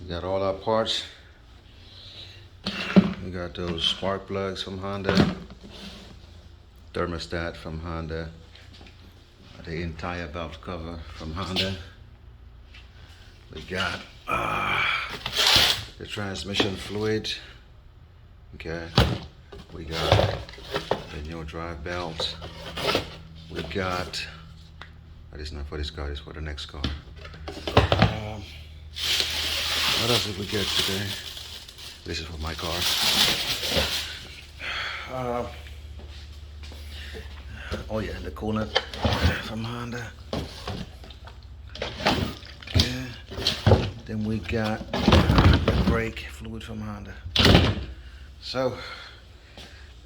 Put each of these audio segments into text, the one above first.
We got all our parts. We got those spark plugs from Honda, thermostat from Honda, the entire valve cover from Honda. We got the transmission fluid. Okay. We got the new drive belt. We got, that is not for this car, it's for the next car. What else did we get today? This is for my car. Oh yeah, the coolant from Honda. Okay. Then we got the brake fluid from Honda. So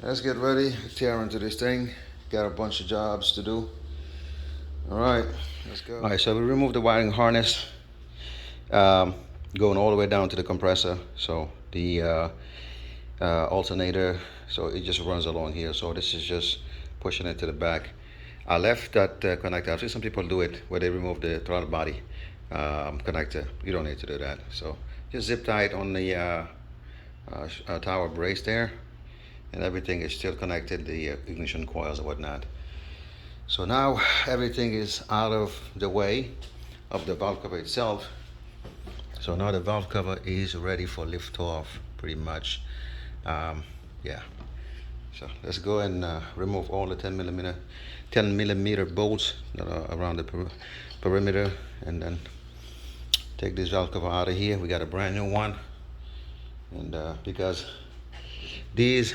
let's get ready, tear into this thing. Got a bunch of jobs to do. All right, let's go. All right, so we removed the wiring harness, going all the way down to the compressor. So the alternator, so it just runs along here. So this is just pushing it to the back. I left that connector. I've seen some people do it where they remove the throttle body connector. You don't need to do that. So just zip tie it on the tower brace there, and everything is still connected, the ignition coils and whatnot. So now everything is out of the way of the valve cover itself. So now the valve cover is ready for liftoff, pretty much. Yeah. So let's go and remove all the 10 millimeter bolts that are around the perimeter, and then take this valve cover out of here. We got a brand new one, and because these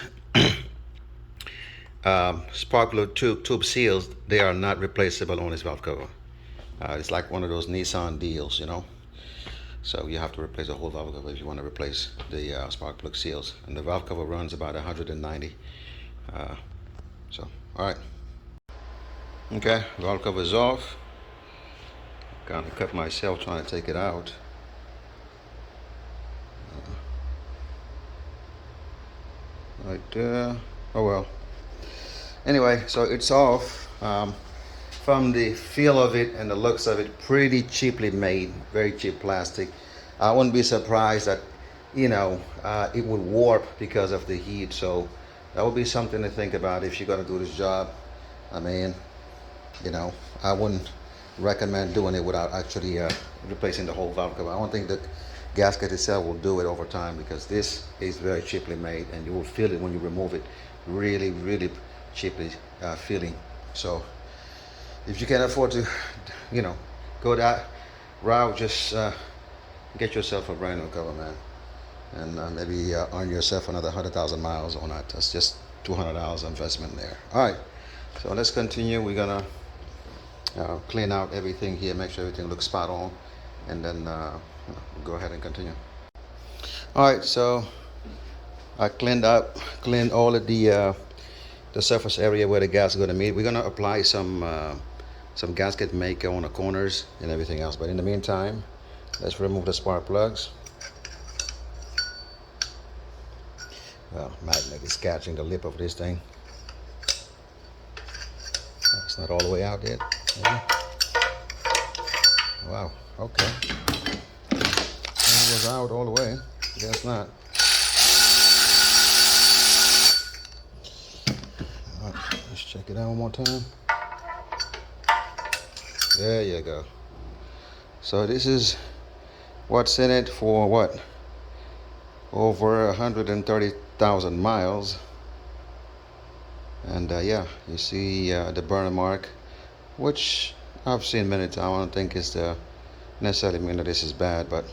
spark plug tube seals, they are not replaceable on this valve cover. It's like one of those Nissan deals, you know. So you have to replace the whole valve cover if you want to replace the spark plug seals. And the valve cover runs about 190. So, all right. Okay, valve cover is off. Kind of cut myself trying to take it out. Right there. Oh well. Anyway, so it's off. From the feel of it and the looks of it, pretty cheaply made, very cheap plastic. I wouldn't be surprised that, you know, it would warp because of the heat. So that would be something to think about if you're gonna do this job. I mean, you know, I wouldn't recommend doing it without actually replacing the whole valve cover. I don't think the gasket itself will do it over time, because this is very cheaply made, and you will feel it when you remove it. Really, really cheaply feeling. So if you can afford to, you know, go that route, just get yourself a brand new cover, man, and maybe earn yourself another 100,000 miles on that. That's just $200 investment there. All right, so let's continue. We're gonna clean out everything here, make sure everything looks spot on, and then go ahead and continue. All right, so I cleaned all of the surface area where the gas is going to meet. We're going to apply some gasket maker on the corners and everything else. But in the meantime, let's remove the spark plugs. Well, magnet is catching the lip of this thing. It's not all the way out yet. Maybe. Wow, okay. It was out all the way. Guess not. All right, let's check it out one more time. There you go. So this is what's in it for what? Over 130,000 miles. And yeah, you see the burner mark, which I've seen many times. I don't think it's necessarily mean that this is bad, but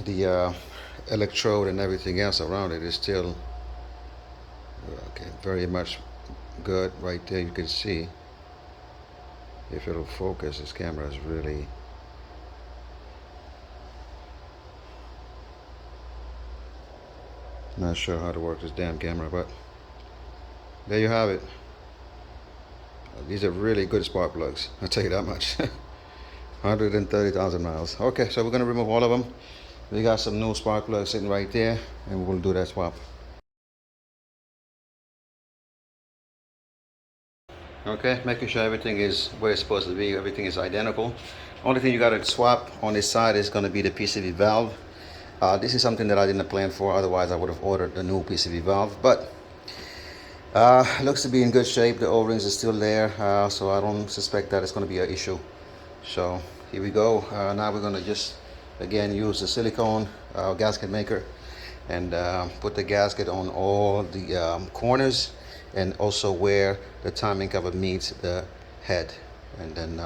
the electrode and everything else around it is still okay, very much good. Right there, you can see. If it'll focus, this camera is really not sure how to work this damn camera, but there you have it. These are really good spark plugs, I'll tell you that much. 130,000 miles. Okay, so we're gonna remove all of them. We got some new spark plugs sitting right there, and we'll do that swap. Okay, making sure everything is where it's supposed to be, everything is identical. Only thing you got to swap on this side is going to be the PCV valve. This is something that I didn't plan for, otherwise I would have ordered the new PCV valve, but looks to be in good shape. The O-rings are still there, so I don't suspect that it's going to be an issue. So here we go. Now we're going to just again use the silicone gasket maker and put the gasket on all the corners, and also where the timing cover meets the head. And then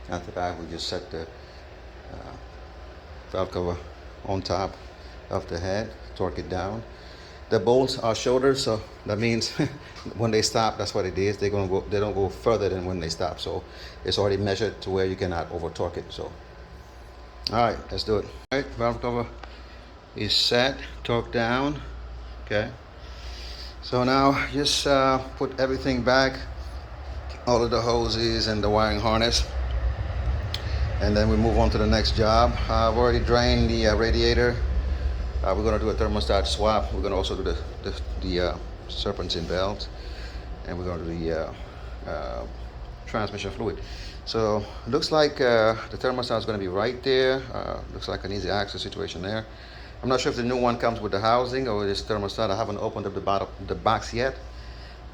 after that we just set the valve cover on top of the head, torque it down. The bolts are shorter, so that means when they stop, that's what it is. They don't go further than when they stop. So it's already measured to where you cannot over torque it. So all right, let's do it. All right, valve cover is set, torque down. Okay, so now just put everything back, all of the hoses and the wiring harness, and then we move on to the next job. I've already drained the radiator. We're going to do a thermostat swap. We're going to also do the serpentine belt, and we're going to do the transmission fluid. So it looks like the thermostat is going to be right there. Looks like an easy access situation there. I'm not sure if the new one comes with the housing or this thermostat. I haven't opened up the box yet,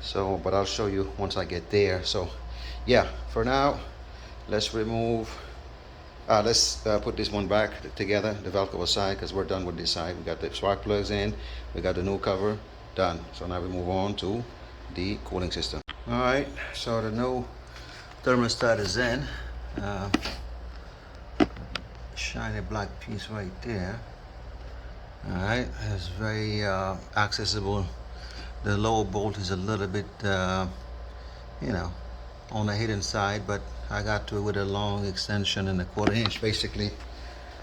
so but I'll show you once I get there. So yeah, for now, let's remove. Let's put this one back together, the valve cover side, because we're done with this side. We got the spark plugs in, we got the new cover done. So now we move on to the cooling system. All right, so the new thermostat is in. Shiny black piece right there. All right, it's very accessible. The lower bolt is a little bit, you know, on the hidden side, but I got to it with a long extension and a 1/4 inch. Basically,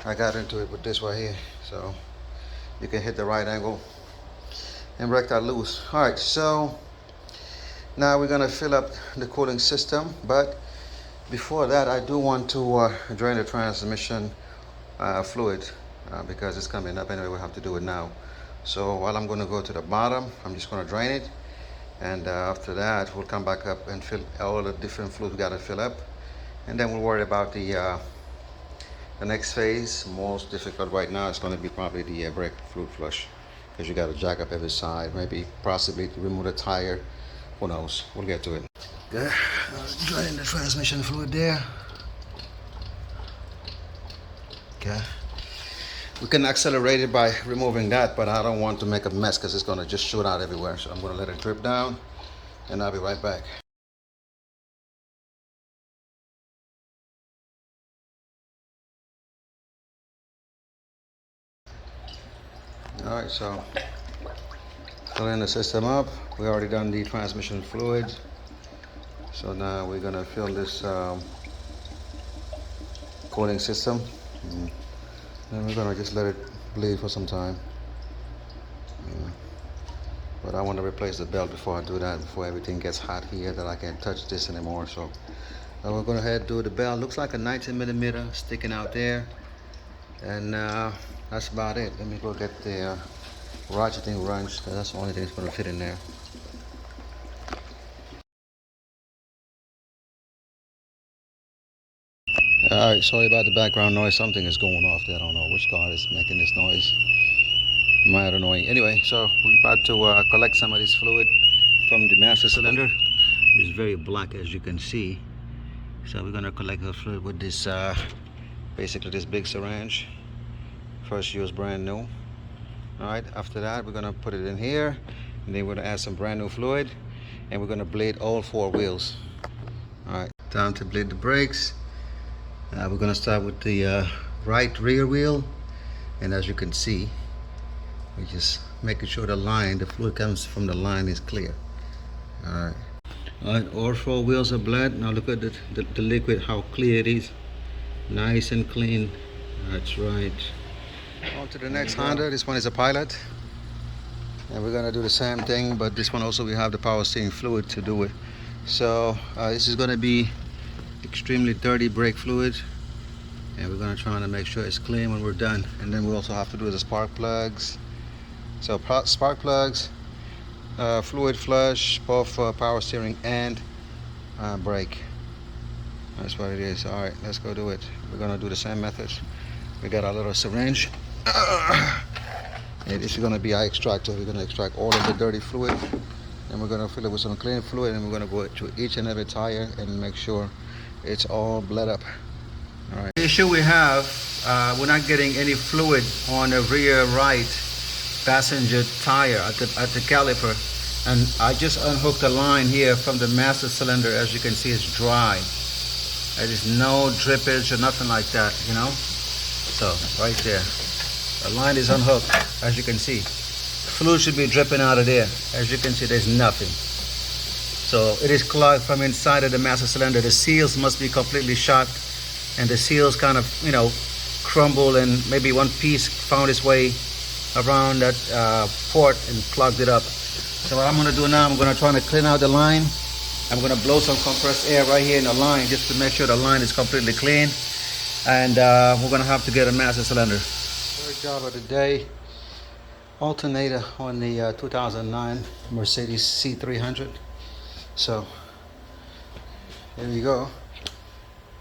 I got into it with this right here, so you can hit the right angle and break that loose. All right, so now we're gonna fill up the cooling system, but before that, I do want to drain the transmission fluid because it's coming up anyway. We'll have to do it now. So while I'm going to go to the bottom, I'm just going to drain it, and after that we'll come back up and fill all the different fluid we got to fill up, and then we'll worry about the next phase. Most difficult right now is going to be probably the brake fluid flush, because you got to jack up every side, maybe possibly to remove the tire. Who knows? We'll get to it. Good. Drain the transmission fluid there. Okay. We can accelerate it by removing that, but I don't want to make a mess because it's going to just shoot out everywhere. So I'm going to let it drip down, and I'll be right back. All right, so filling the system up. We already done the transmission fluid. So now we're going to fill this cooling system. And we're going to just let it bleed for some time. But I want to replace the belt before I do that, before everything gets hot here that I can't touch this anymore. So we're going to head do the belt. Looks like a 19mm sticking out there. And that's about it. Let me go get the ratcheting wrench, because that's the only thing that's going to fit in there. Alright, sorry about the background noise. Something is going off there. I don't know which car is making this noise. Might annoying. Anyway, so we're about to collect some of this fluid from the master cylinder. It's very black, as you can see. So we're going to collect the fluid with this, basically this big syringe. First use, brand new. Alright, after that we're going to put it in here, and then we're going to add some brand new fluid, and we're going to bleed all 4 wheels. Alright, time to bleed the brakes. We're going to start with the right rear wheel, and as you can see, we're just making sure the line, the fluid comes from the line, is clear. Alright, all 4 wheels are bled. Now look at the liquid, how clear it is. Nice and clean. That's right. On to the next Honda. This one is a Pilot, and we're going to do the same thing, but this one also we have the power steering fluid to do it. So this is going to be extremely dirty brake fluid, and we're going to try to make sure it's clean when we're done. And then we also have to do the spark plugs. So spark plugs, fluid flush, both power steering and brake. That's what it is. All right, let's go do it. We're gonna do the same methods. We got our little syringe. And this is gonna be our extractor. We're gonna extract all of the dirty fluid, and we're gonna fill it with some clean fluid, and we're gonna go to each and every tire and make sure it's all bled up. All right. The issue we have, we're not getting any fluid on the rear right passenger tire at the caliper, and I just unhooked the line here from the master cylinder. As you can see, it's dry. There is no drippage or nothing like that, you know. So right there, the line is unhooked. As you can see, fluid should be dripping out of there. As you can see, there's nothing. So it is clogged from inside of the master cylinder. The seals must be completely shot, and the seals kind of, you know, crumbled, and maybe one piece found its way around that port and clogged it up. So what I'm gonna do now, I'm gonna try to clean out the line. I'm gonna blow some compressed air right here in the line just to make sure the line is completely clean. And we're gonna have to get a master cylinder. Third job of the day, alternator on the 2009 Mercedes C300. So here we go.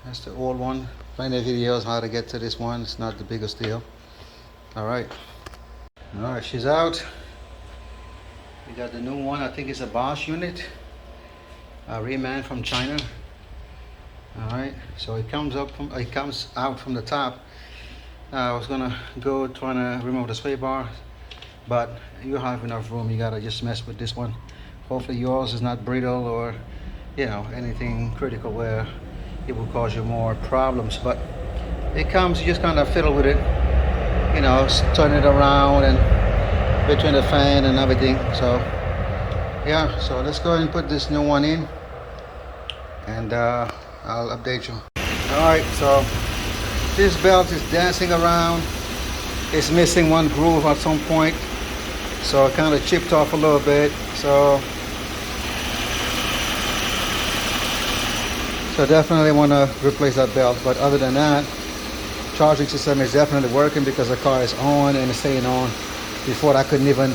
That's the old one. Plenty of videos how to get to this one. It's not the biggest deal. All right, she's out. We got the new one. I think it's a Bosch unit, a reman from China. All right, so it comes out from the top. I was gonna go trying to remove the sway bar, but you have enough room. You gotta just mess with this one. Hopefully yours is not brittle or, you know, anything critical where it will cause you more problems. But it comes, you just kind of fiddle with it, you know, turn it around and between the fan and everything. So yeah, so let's go ahead and put this new one in, and I'll update you. All right, so this belt is dancing around. It's missing one groove at some point, so it kind of chipped off a little bit. So definitely want to replace that belt. But other than that, charging system is definitely working because the car is on and it's staying on. Before I couldn't even,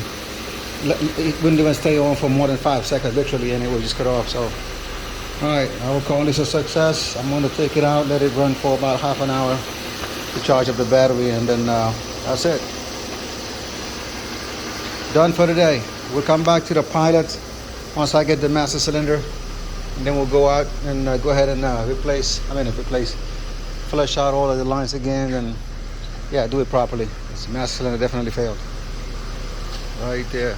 it wouldn't even stay on for more than 5 seconds literally, and it would just cut off. So all right, I will call this a success. I'm going to take it out, let it run for about half an hour to charge up the battery, and then that's it. Done for the day. We'll come back to the Pilot once I get the master cylinder, and then we'll go out and go ahead and flush out all of the lines again, and yeah, do it properly. This master cylinder definitely failed. Right there.